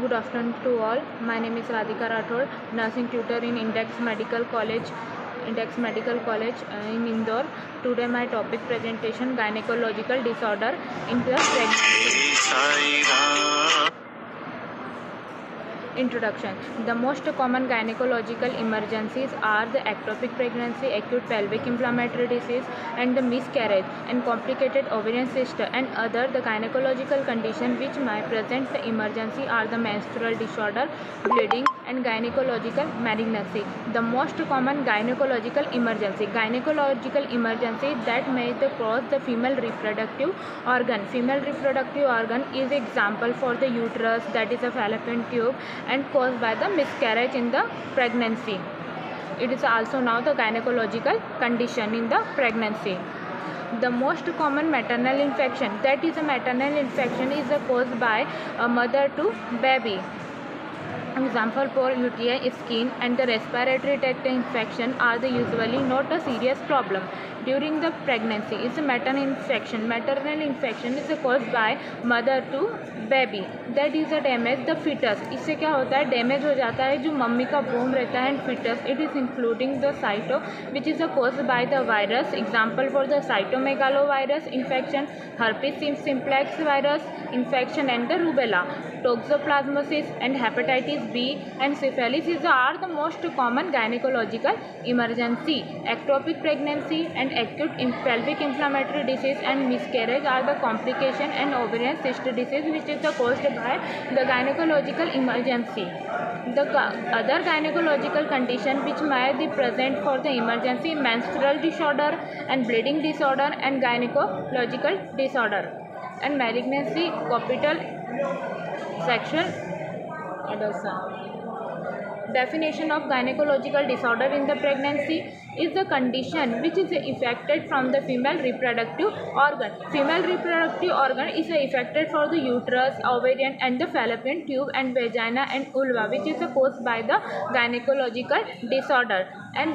Good afternoon to all. My name is Radhika Rathod, nursing tutor in Index Medical College in Indore. Today my topic presentation gynecological disorder in the pregnancy. Introduction. The most common gynecological emergencies are the ectopic pregnancy, acute pelvic inflammatory disease, and the miscarriage and complicated ovarian cyst and other. The gynecological condition which may present the emergency are the menstrual disorder, bleeding, and gynecological malignancy. The most common gynecological emergency that may cause the female reproductive organ. Female reproductive organ is example for the uterus, that is a fallopian tube, and caused by the miscarriage in the pregnancy. It is also now the gynecological condition in the pregnancy. The most common maternal infection, that is a maternal infection is caused by a mother to baby. Example for UTI, skin and the respiratory tract infection are the usually not a serious problem during the pregnancy. Is a maternal infection. Maternal infection is caused by mother to baby. That is a damage the fetus. इससे क्या होता है, damage हो जाता है जो mummy का वोम रहता है and fetus. It is including the cyto which is caused by the virus. Example for the cytomegalovirus infection, herpes simplex virus infection and the rubella. Toxoplasmosis and hepatitis B and syphilis are the most common gynecological emergency. Ectopic pregnancy and acute pelvic inflammatory disease and miscarriage are the complication, and ovarian cyst disease which is caused by the gynecological emergency. The other gynecological condition which may be present for the emergency: menstrual disorder and bleeding disorder and gynecological disorder and malignancy, capital sexual adultery. Definition of gynecological disorder in the pregnancy is the condition which is affected from the female reproductive organ. Female reproductive organ is affected for the uterus, ovarian and the fallopian tube and vagina and vulva, which is caused by the gynecological disorder, and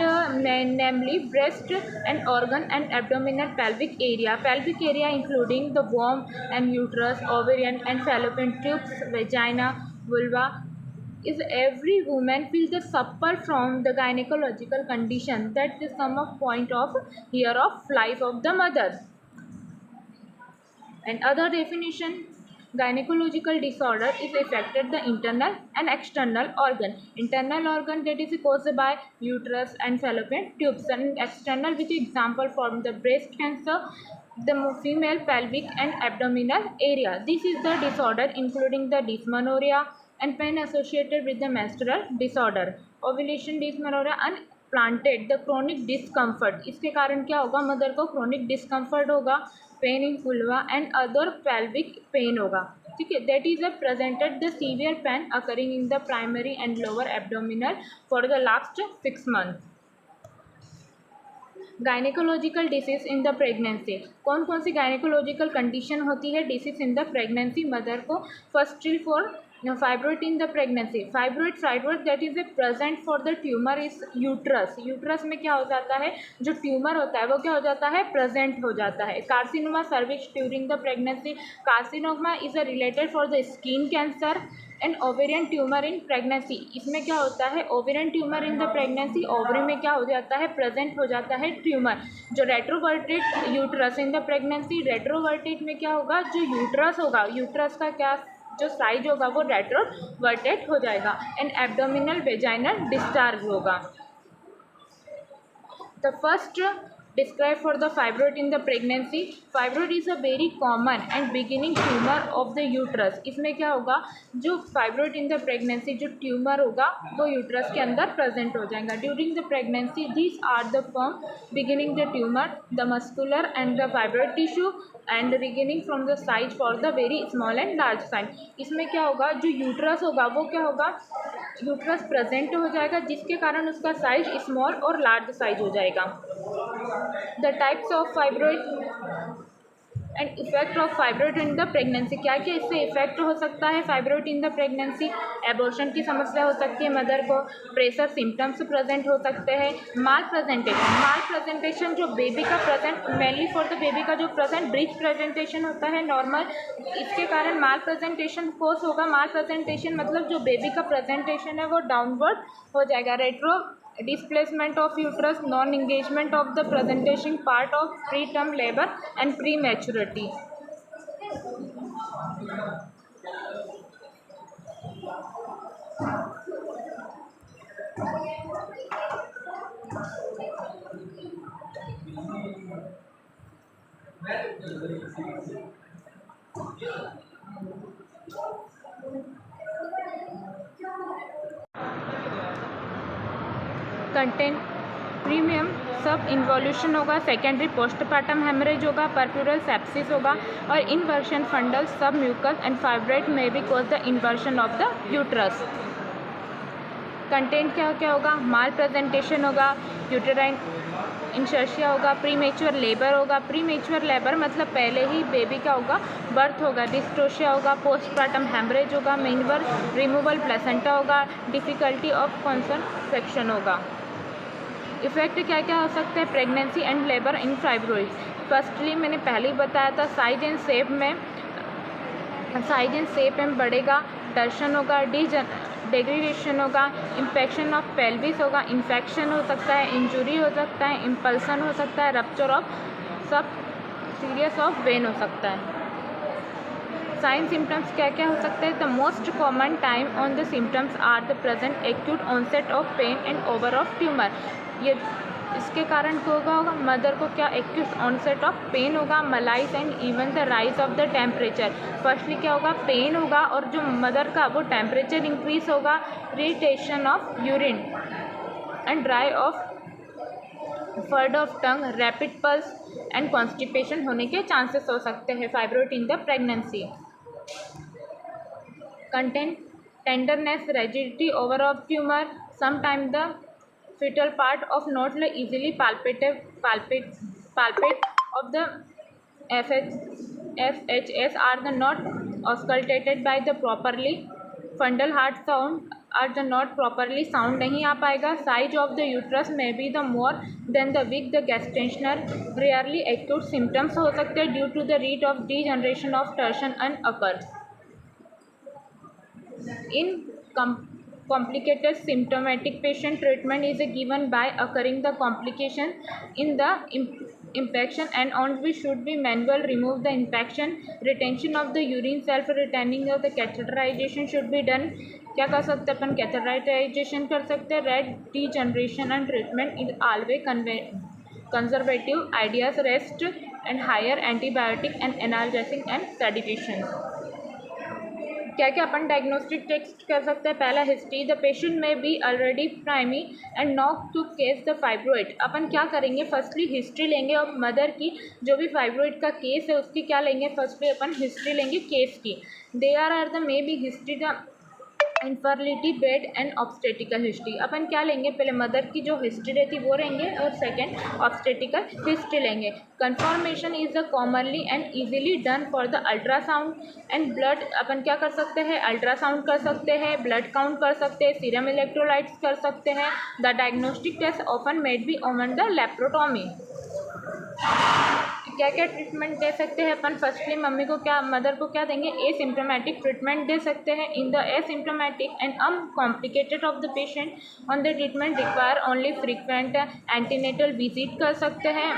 namely breast and organ and abdominal pelvic area including the womb and uterus, ovarian and fallopian tubes, vagina, vulva. Is every woman feels the suffer from the gynecological condition. That is some of point of here of life of the mother. And other definition: gynecological disorder is affected the internal and external organ. Internal organ, that is caused by uterus and fallopian tubes, and external which example from the breast cancer, the female pelvic and abdominal area. This is the disorder including the dysmenorrhea and pain associated with the menstrual disorder, ovulation dysmenorrhea, unplanted the chronic discomfort. इसके कारण क्या होगा, mother को chronic discomfort होगा, pain in vulva and other pelvic pain होगा. ठीक है, that is presented the severe pain occurring in the primary and lower abdominal for the last 6 months. Gynaecological disease in the pregnancy. कौन कौन सी gynaecological condition होती है disease in the pregnancy mother को? Firstly for fibroid in the pregnancy. Fibroid that is a present for the tumour is uterus. Uterus में क्या हो जाता है, जो ट्यूमर होता है वो क्या हो जाता है, प्रेजेंट हो जाता है. Carcinoma cervix during the pregnancy. Carcinoma is a related for the skin cancer and ovarian tumour in pregnancy. इसमें क्या होता है, ovarian tumour in the pregnancy, ovary में क्या हो जाता है, प्रेजेंट हो जाता है ट्यूमर. जो रेट्रोवर्टेड यूट्रस इन द प्रेगनेंसी, रेट्रोवर्टेड में क्या होगा, जो यूट्रस होगा, यूट्रस का क्या जो साइज होगा वो रेट्रोवर्टेड हो जाएगा. एंड एब्डोमिनल वेजाइनल डिस्चार्ज होगा. The first described for the fibroid in the pregnancy. Fibroid is a very common and beginning tumor of the uterus. इसमें क्या होगा, जो fibroid in the pregnancy जो ट्यूमर होगा वो यूट्रस के अंदर प्रेजेंट हो जाएगा. During the pregnancy these are the form beginning the tumor, the muscular and the fibroid tissue and beginning from the size for the very small and large size. इसमें क्या होगा, जो यूट्रस होगा वो क्या होगा, यूट्रस प्रेजेंट हो जाएगा जिसके कारण उसका साइज स्मॉल और लार्ज साइज हो जाएगा. The types of fibroid and effect of fibroid in the pregnancy, क्या क्या इससे इफेक्ट हो सकता है fibroid in the pregnancy. Abortion की समस्या हो सकती है मदर को, प्रेशर सिम्टम्स प्रेजेंट हो सकते हैं, माल प्रेजेंटेशन जो बेबी का present mainly for the baby का जो प्रेजेंट ब्रीच प्रेजेंटेशन होता है नॉर्मल, इसके कारण माल प्रेजेंटेशन कोर्स होगा। माल प्रेजेंटेशन मतलब जो बेबी का प्रेजेंटेशन है वो डाउनवर्ड हो जाएगा। Retro displacement of uterus, non-engagement of the presentation part of preterm labor and prematurity. Content premium सब इन्वोल्यूशन होगा, सेकेंडरी पोस्टपार्टम हेमरेज होगा, परप्यूरल सेप्सिस होगा और इन्वर्शन फंडल सब म्यूकस एंड फाइब्रोइड में भी cause the inversion of the uterus. Content क्या क्या होगा, माल प्रेजेंटेशन होगा, यूटेराइन इंसर्शिया होगा, प्रीमेच्योर लेबर होगा, प्रीमेच्योर लेबर मतलब पहले ही बेबी का होगा बर्थ होगा, डिस्टोशिया होगा, पोस्टपार्टम हेमरेज होगा, मेनवर रिमूवल प्लेसेंटा होगा, डिफिकल्टी ऑफ कॉन्सेप्शन होगा। इफेक्ट क्या क्या हो सकते हैं pregnancy and labour in fibroid. Firstly मैंने पहले ही बताया था साइज एंड शेप में बढ़ेगा, टर्शन होगा, डिग्रेडेशन होगा, इन्फेक्शन ऑफ पेल्विस होगा, इन्फेक्शन हो सकता है, इंजुरी हो सकता है, इम्पल्सन हो सकता है, रप्चर ऑफ सब सीरियस ऑफ वेन हो सकता है। साइन सिम्टम्स क्या क्या हो सकते हैं। The most common time on the symptoms are the present acute onset of pain and over of tumour. ये इसके कारण क्या होगा मदर को क्या एक्यूट ऑनसेट ऑफ पेन होगा, malaise and even the rise of the temperature. Firstly क्या होगा पेन होगा और जो मदर का वो टेम्परेचर इंक्रीज होगा, irritation of urine and dry of furred of tongue, rapid pulse and constipation होने के चांसेस हो सकते हैं fibroid in the pregnancy. Content tenderness, rigidity over of tumor, sometimes the fetal part of not easily palpate of the FHS are the not auscultated by the properly, fundal heart sound are the not properly sound नहीं आ पाएगा। Size of the uterus में be the more than the week the gestational, rarely acute symptoms हो सकते हैं due to the rate of degeneration of torsion and occur. In complicated symptomatic patient, treatment is given by occurring the complication in the infection and on which should be manual remove the infection, retention of the urine, self retaining of the catheterization should be done। क्या कर सकते हैं अपन catheterization कर सकते हैं। red degeneration and treatment is always conservative ideas, rest and higher antibiotic and analgesic and sedation। क्या क्या अपन diagnostic test कर सकते हैं। पहला हिस्ट्री, द पेशेंट में be already primi and not to case the fibroid. अपन क्या करेंगे फर्स्टली हिस्ट्री लेंगे और मदर की जो भी फाइब्रोइड का केस है उसकी क्या लेंगे, फर्स्टली अपन हिस्ट्री लेंगे केस की। They are the may be history the infertility, bad and obstetrical history. अपन क्या लेंगे पहले मदर की जो हिस्ट्री रहती वो लेंगे और सेकेंड ऑब्स्टेटिकल हिस्ट्री लेंगे। Confirmation is the commonly and easily done for the ultrasound and blood. अपन क्या कर सकते हैं अल्ट्रासाउंड कर सकते हैं, ब्लड काउंट कर सकते हैं, सीरम इलेक्ट्रोलाइट्स कर सकते हैं। The diagnostic test often made be on the laparotomy. क्या क्या ट्रीटमेंट दे सकते हैं अपन, फर्स्टली मम्मी को क्या मदर को क्या देंगे एसिम्प्टोमेटिक ट्रीटमेंट दे सकते हैं। In the asymptomatic and uncomplicated of the patient on the treatment require only frequent antenatal visit कर सकते हैं।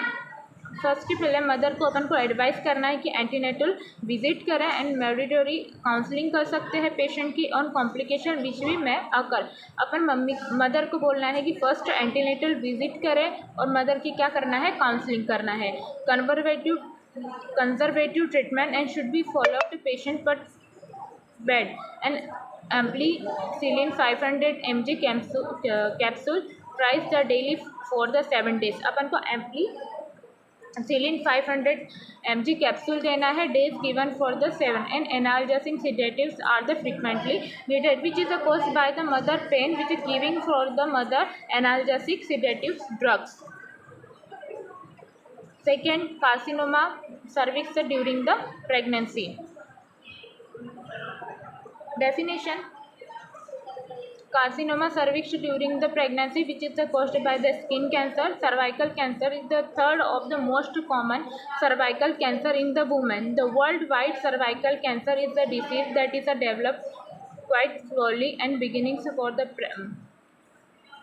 फर्स्ट पहले मदर को अपन को एडवाइस करना है कि एंटीनेटल विजिट करें एंड मैंडेटरी काउंसलिंग कर सकते हैं पेशेंट की ऑन कॉम्प्लिकेशन विच भी में अकर। अपन मदर को बोलना है कि फर्स्ट एंटीनेटल विजिट करें और मदर की क्या करना है काउंसलिंग करना है। Conservative treatment and should be follow to patient but bed and ampicillin 500 mg capsule price the daily for the 7 days। अपन को ampicillin 500 mg कैप्सूल देना है, days given for the 7 and analgesic sedatives are the frequently needed which is caused by the mother pain which is giving for the mother analgesic sedatives drugs. Second, carcinoma cervix during the pregnancy. Definition: carcinoma cervix during the pregnancy, which is caused by the skin cancer. Cervical cancer is the third of the most common cervical cancer in the woman. The worldwide cervical cancer is a disease that is developed quite slowly and beginnings for the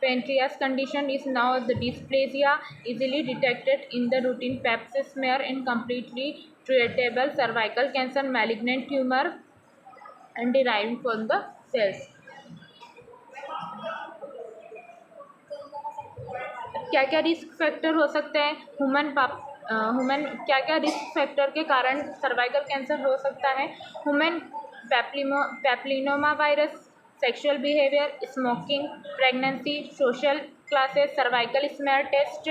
pancreas condition is now the dysplasia, easily detected in the routine pap smear, and completely treatable cervical cancer, malignant tumor and deriving from the cells. क्या क्या risk factor हो सकते हैं human क्या क्या risk factor के कारण cervical cancer हो सकता है? Human papilloma virus, sexual behaviour, smoking, pregnancy, social classes, cervical smear test.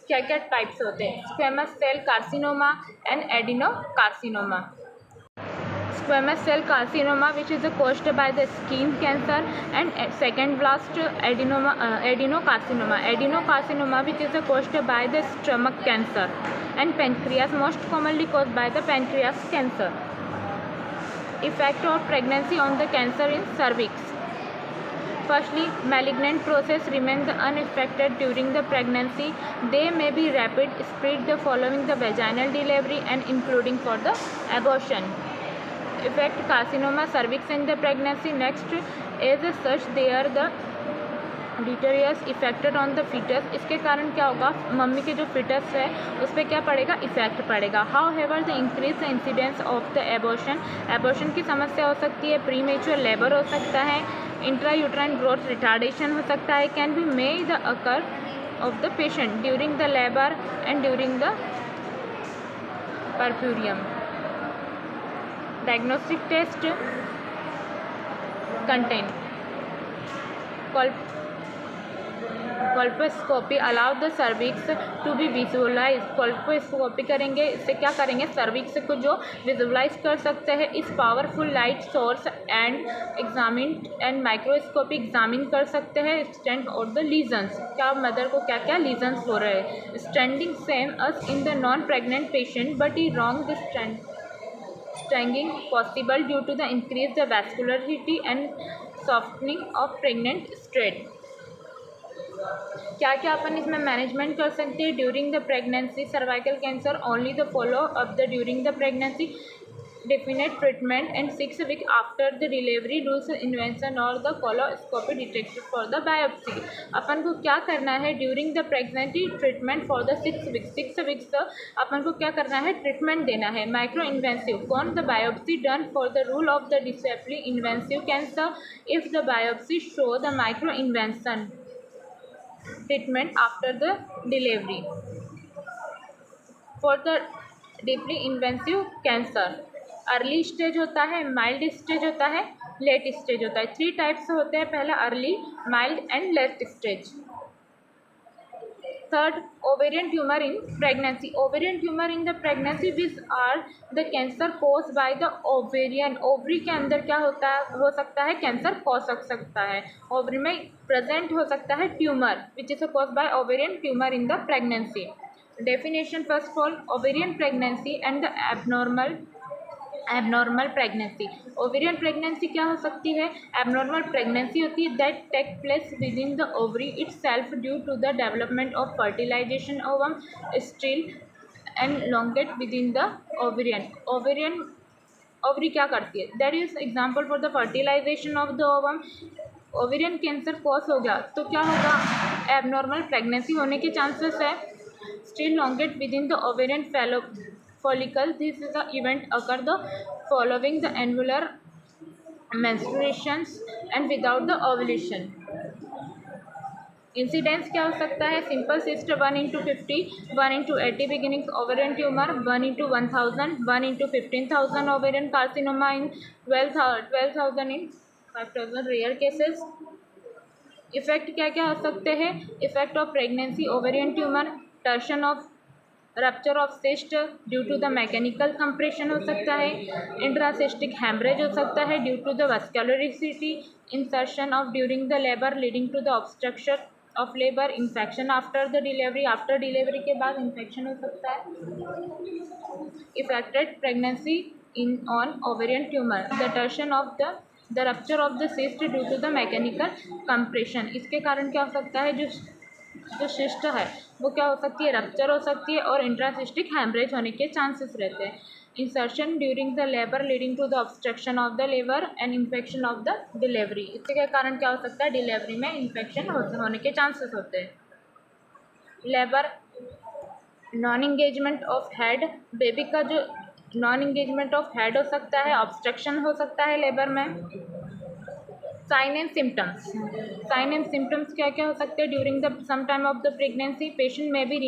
क्या क्या टाइप्स होते हैं? Squamous cell carcinoma and adenocarcinoma. Squamous cell carcinoma, which is caused by the skin cancer, and second blast adenocarcinoma. Adenocarcinoma, which is caused by the stomach cancer, and pancreas, most commonly caused by the pancreas cancer. Effect of pregnancy on the cancer in cervix. Firstly, malignant process remains unaffected during the pregnancy. They may be rapid spread following the vaginal delivery and including for the abortion. Effect carcinoma cervix in the pregnancy. Next, as such there the deleterious effect on the fetus. इसके कारण क्या होगा? Mummy के जो fetus है उस पर क्या पड़ेगा? इफेक्ट पड़ेगा. However, the increase the incidence of the abortion की समस्या हो सकती है. premature labor हो सकता है. intrauterine growth retardation हो सकता है. can be made the occur of the patient during the labor and during the puerperium. Diagnostic test contain colposcopy allow the cervix to be visualized. colposcopy करेंगे, इससे क्या करेंगे? cervix को जो visualize कर सकते हैं. इस powerful light source and examine and microscopy examine कर सकते हैं. extent और the lesions, क्या मदर को क्या क्या lesions हो रहे हैं. standing same as in the non pregnant patient but is wrong the staging possible due to the increased vascularity and softening of pregnant state. क्या क्या अपन इसमें मैनेजमेंट कर सकते हैं? During the pregnancy cervical cancer only the follow up the during the pregnancy definite treatment and 6 weeks after the delivery rules invention और the colposcopy detected for the biopsy. अपन को क्या करना है? During the pregnancy treatment for the 6 weeks अपन को क्या करना है? ट्रीटमेंट देना है. माइक्रो इन्वेंसिव कौन? The biopsy done for the rule of the deeply invasive cancer if the biopsy show the micro invasion treatment after the delivery. For the deeply invasive cancer early stage होता है, mild stage होता है, late stage होता है. 3 types होते हैं. पहला early, mild and late stage. Third, ovarian tumour in pregnancy. Ovarian tumour in the pregnancy which are the cancer cause by the ovarian. Ovary के अंदर क्या हो सकता है? कैंसर कॉज सकता है. ओवरी में प्रेजेंट हो सकता है tumour which is cause by ovarian tumour in the pregnancy. Definition first of all, ovarian pregnancy and the abnormal pregnancy. Ovarian pregnancy क्या हो सकती है? एबनॉर्मल प्रेगनेंसी होती है that take place within the ovary itself due to the development of fertilisation ovum still and elongate within the ovarian. Ovary क्या करती है? That is example for the fertilisation of the ovum. Ovarian cancer cause हो गया तो क्या होगा? Abnormal pregnancy होने के चांसेस है. Still elongate within the ovarian follicle. This is the event occur the following the annular menstruations and without the ovulation. Incidence क्या हो सकता है? Simple cyst 1/50, 1/80 beginning ovarian tumour, 1/1000, 1/15,000 ovarian carcinoma in 12,000 in 5,000 rare cases. Effect क्या क्या हो सकते हैं? Effect of pregnancy ovarian tumour, torsion of rupture of cyst due to the mechanical compression हो सकता है. इंट्रासिस्टिक हेमरेज हो सकता है due to the vascularity. Insertion of during the labour leading to the obstruction of labour, infection after the delivery, after delivery के बाद infection हो सकता है, affected pregnancy in on ovarian tumour, the torsion of the rupture of the cyst due to the mechanical compression. इसके कारण क्या हो सकता है, जो सिस्ट है वो क्या हो सकती है, रप्चर हो सकती है और इंट्रासिस्टिक हैमरेज होने के चांसेस रहते हैं। Insertion during the labour leading to the obstruction of the labour and infection of the delivery. इसके कारण क्या हो सकता है, डिलीवरी में इन्फेक्शन होने के चांसेस होते हैं। Labour non engagement of head, baby का जो नॉन इंगेजमेंट ऑफ हेड हो सकता है, ऑब्स्ट्रक्शन हो सकता है लेबर में। Sign and symptoms, sign and symptoms क्या क्या हो सकते हैं, during the some time of the pregnancy patient में be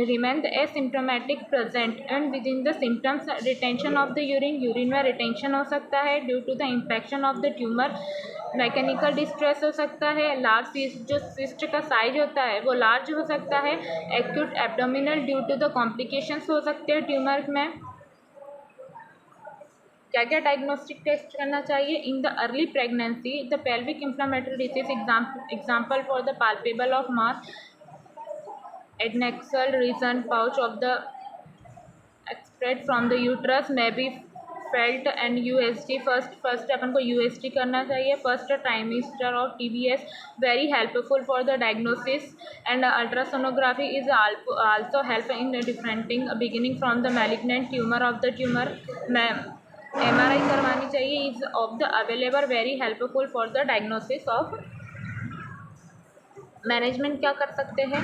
remain asymptomatic present and within the symptoms retention of the urine में रिटेंशन हो सकता है due to the infection of the tumour, mechanical distress हो सकता है, लार्ज सिस्ट, जो cyst का साइज होता है वो लार्ज हो सकता है, acute abdominal due to the complications हो सकते हैं ट्यूमर में। क्या क्या डायग्नोस्टिक टेस्ट करना चाहिए in the early pregnancy, the pelvic inflammatory disease example for the palpable of mass adnexal region pouch of the extract from the uterus may be felt and USG first अपन को USG करना चाहिए, first trimester of TBS very helpful for the diagnosis and ultrasonography is also help in differentiating beginning from the malignant tumor of the tumor। MRI करवानी चाहिए is of the available very helpful for the diagnosis of। Management क्या कर सकते हैं,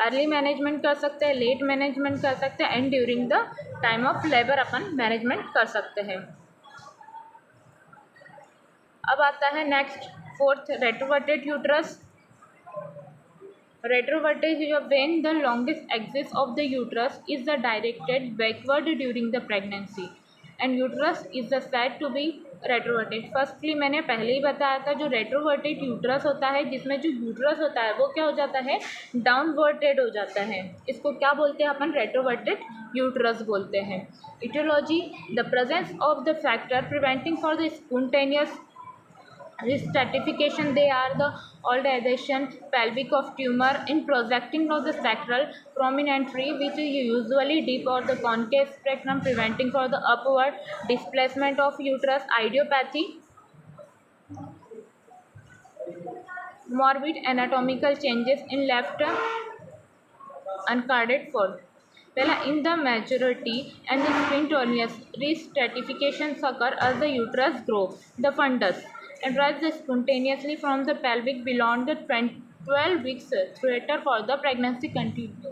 early management कर सकते हैं, late management कर सकते हैं and during the time of labour अपन मैनेजमेंट कर सकते हैं। अब आता है next fourth, retroverted uterus. Retroverted is when the longest axis of the uterus is directed backward during the pregnancy and uterus is said to be retroverted. Firstly मैंने पहले ही बताया था, जो रेट्रोवर्टेड यूट्रस होता है जिसमें जो यूट्रस होता है वो क्या हो जाता है, डाउनवर्टेड हो जाता है, इसको क्या बोलते हैं अपन, रेट्रोवर्टेड यूट्रस बोलते हैं। Aetiology, the presence of the factor preventing for the spontaneous stratification, they are the old adhesion pelvic of tumor in projecting of the sacral prominentary which is usually deep or the concave spectrum preventing for the upward displacement of uterus, idiopathy, morbid anatomical changes in left uncarded fold। पहला, in the majority and the spontaneous restratifications occur as the uterus grows, the fundus and rises spontaneously from the pelvic beyond the 12 weeks thereafter for the pregnancy continue,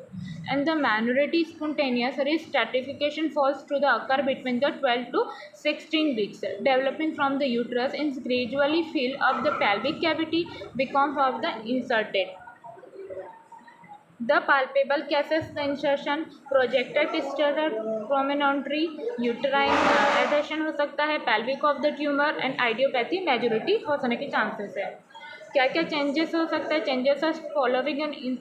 and the minority spontaneous restratification falls to the occur between the 12 to 16 weeks, developing from the uterus and gradually fill up the pelvic cavity becomes of the inserted। The palpable cases, the insertion, projected distal promontory, uterine adhesion हो सकता है, pelvic of the tumor and idiopathy majority होने के chances है। क्या क्या changes हो सकता है, changes are following in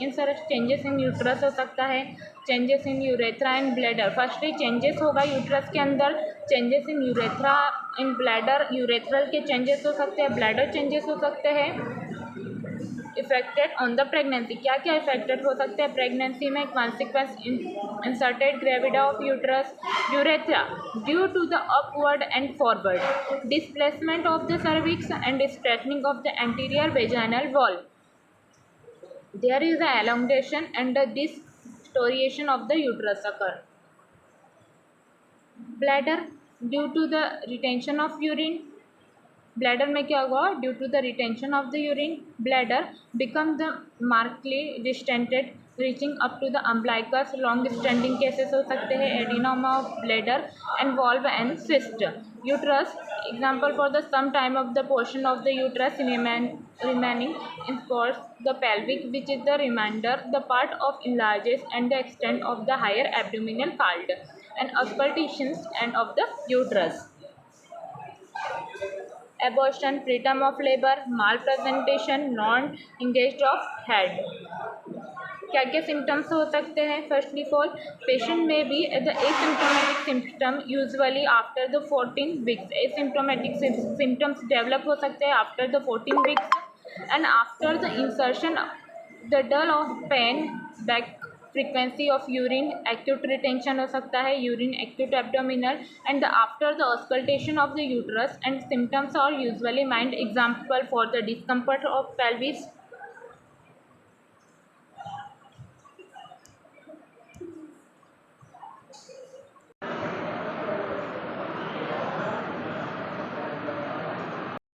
changes in uterus हो सकता है, changes in urethra and bladder. Firstly changes होगा यूट्रस के अंदर, changes in urethra in bladder, urethral के चेंजेस हो सकते हैं, ब्लैडर चेंजेस हो सकते हैं। इफेक्टेड ऑन द प्रेगनेंसी, क्या क्या इफेक्टेड हो सकते हैं प्रेगनेंसी में, consequence inserted gravida of uterus, urethra due to the upward and forward displacement of the cervix and straightening of the anterior vaginal wall, there is a elongation and the distortion of the uterus occur. Bladder due to the retention of urine, bladder में क्या होगा, due to the retention of the urine bladder become the markedly distended reaching up to the umbilicus, long standing cases हो सकते हैं, adenoma of bladder and valve and cyst. Uterus example for the some time of the portion of the uterus remaining in sports, the pelvic which is the remainder, the part of enlarges and the extent of the higher abdominal fold and auscultations and of the uterus। Abortion, preterm of labor, malpresentation, non engaged of head। क्या क्या symptoms हो सकते हैं, firstly fall patient में be the asymptomatic symptom usually after the 14 weeks, asymptomatic symptoms develop हो सकते हैं after the 14 weeks. And after the insertion, the dull of pain, back frequency of urine, acute retention हो सकता है, urine acute abdominal, and after the auscultation of the uterus, and symptoms are usually mild. Example for the discomfort of pelvis,